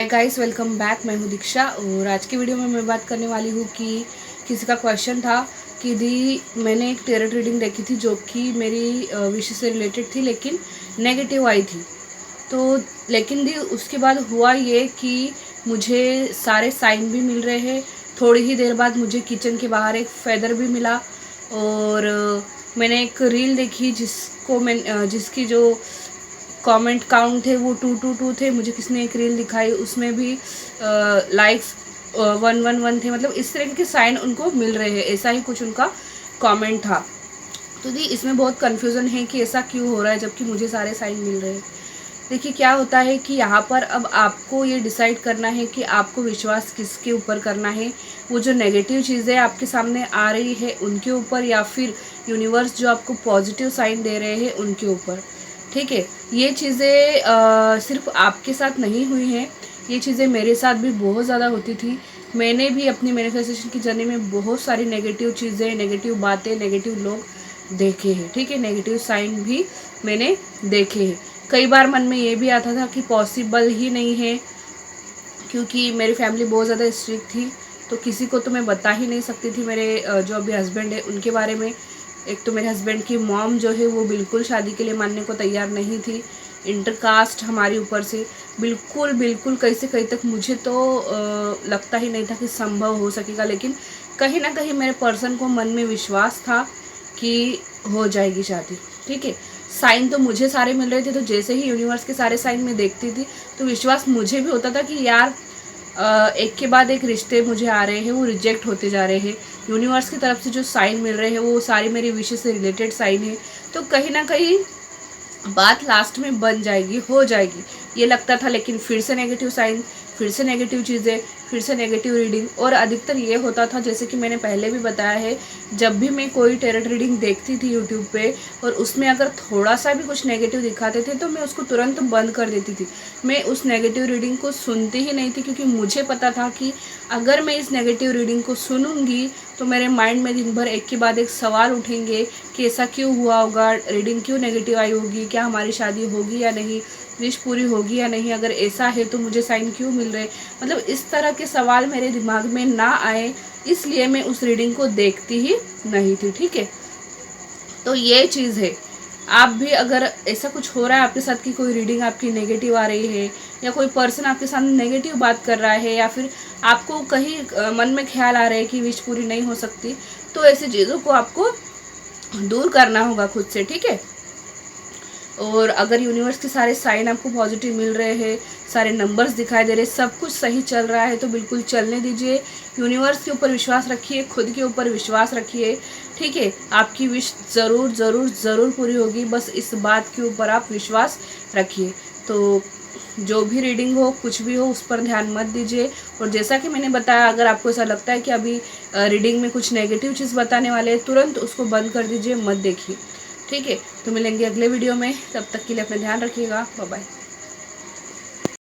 Guys, welcome back. मैं हूँ दीक्षा और आज की वीडियो में मैं बात करने वाली हूँ कि किसी का क्वेश्चन था कि दी मैंने एक टेरट रीडिंग देखी थी जो कि मेरी विश से रिलेटेड थी लेकिन नेगेटिव आई थी। तो लेकिन दी उसके बाद हुआ ये कि मुझे सारे साइन भी मिल रहे हैं। थोड़ी ही देर बाद मुझे किचन के बाहर एक फेदर भी मिला और मैंने एक रील देखी जिसकी जो कमेंट काउंट थे वो 222 थे। मुझे किसने एक रील दिखाई, उसमें भी लाइक्स 111 थे। मतलब इस तरह के साइन उनको मिल रहे हैं, ऐसा ही कुछ उनका कमेंट था। तो दी इसमें बहुत कन्फ्यूज़न है कि ऐसा क्यों हो रहा है जबकि मुझे सारे साइन मिल रहे हैं। देखिए क्या होता है कि यहाँ पर अब आपको ये डिसाइड करना है कि आपको विश्वास किसके ऊपर करना है। वो जो नेगेटिव चीज़ें आपके सामने आ रही है उनके ऊपर, या फिर यूनिवर्स जो आपको पॉजिटिव साइन दे रहे हैं उनके ऊपर। ठीक है, ये चीज़ें सिर्फ आपके साथ नहीं हुई हैं, ये चीज़ें मेरे साथ भी बहुत ज़्यादा होती थी। मैंने भी अपनी मैनिफेस्टेशन की जर्नी में बहुत सारी नेगेटिव चीज़ें, नेगेटिव बातें, नेगेटिव लोग देखे हैं। ठीक है, नेगेटिव साइन भी मैंने देखे हैं। कई बार मन में ये भी आता था कि पॉसिबल ही नहीं है, क्योंकि मेरी फैमिली बहुत ज़्यादा स्ट्रिक्ट थी तो किसी को तो मैं बता ही नहीं सकती थी मेरे जो अभी हस्बैंड है उनके बारे में। एक तो मेरे हस्बैंड की मॉम जो है वो बिल्कुल शादी के लिए मानने को तैयार नहीं थी। इंटरकास्ट हमारी ऊपर से बिल्कुल बिल्कुल कहीं से कहीं तक मुझे तो लगता ही नहीं था कि संभव हो सकेगा, लेकिन कहीं ना कहीं मेरे पर्सन को मन में विश्वास था कि हो जाएगी शादी। ठीक है, साइन तो मुझे सारे मिल रहे थे, तो जैसे ही यूनिवर्स के सारे साइन मैं देखती थी तो विश्वास मुझे भी होता था कि यार एक के बाद एक रिश्ते मुझे आ रहे हैं, वो रिजेक्ट होते जा रहे हैं। यूनिवर्स की तरफ से जो साइन मिल रहे हैं वो सारी मेरी विशेष से रिलेटेड साइन है, तो कहीं ना कहीं बात लास्ट में बन जाएगी, हो जाएगी, ये लगता था। लेकिन फिर से नेगेटिव साइन, फिर से नेगेटिव चीज़ें, फिर से नेगेटिव रीडिंग। और अधिकतर ये होता था, जैसे कि मैंने पहले भी बताया है, जब भी मैं कोई टेरट रीडिंग देखती थी यूट्यूब पे और उसमें अगर थोड़ा सा भी कुछ नेगेटिव दिखाते थे तो मैं उसको तुरंत बंद कर देती थी। मैं उस नेगेटिव रीडिंग को सुनती ही नहीं थी, क्योंकि मुझे पता था कि अगर मैं इस नेगेटिव रीडिंग को सुनूंगी तो मेरे माइंड में दिन भर एक के बाद एक सवाल उठेंगे कि ऐसा क्यों हुआ होगा, रीडिंग क्यों नेगेटिव आई होगी, क्या हमारी शादी होगी या नहीं, विश पूरी होगी या नहीं, अगर ऐसा है तो मुझे साइन क्यों मिल रहे। मतलब इस तरह के सवाल मेरे दिमाग में ना आए, इसलिए मैं उस रीडिंग को देखती ही नहीं थी। ठीक है, तो ये चीज़ है। आप भी अगर ऐसा कुछ हो रहा है आपके साथ कि कोई रीडिंग आपकी नेगेटिव आ रही है, या कोई पर्सन आपके साथ नेगेटिव बात कर रहा है, या फिर आपको कहीं मन में ख्याल आ रहा है कि विश पूरी नहीं हो सकती, तो ऐसी चीज़ों को आपको दूर करना होगा खुद से। ठीक है, और अगर यूनिवर्स के सारे साइन आपको पॉजिटिव मिल रहे हैं, सारे नंबर्स दिखाई दे रहे हैं, सब कुछ सही चल रहा है, तो बिल्कुल चलने दीजिए। यूनिवर्स के ऊपर विश्वास रखिए, खुद के ऊपर विश्वास रखिए। ठीक है, आपकी विश ज़रूर ज़रूर ज़रूर पूरी होगी, बस इस बात के ऊपर आप विश्वास रखिए। तो जो भी रीडिंग हो, कुछ भी हो, उस पर ध्यान मत दीजिए। और जैसा कि मैंने बताया, अगर आपको ऐसा लगता है कि अभी रीडिंग में कुछ नेगेटिव चीज़ बताने वाले हैं, तुरंत उसको बंद कर दीजिए, मत देखिए। ठीक है, तो मिलेंगे अगले वीडियो में, तब तक के लिए अपना ध्यान रखिएगा। Bye bye.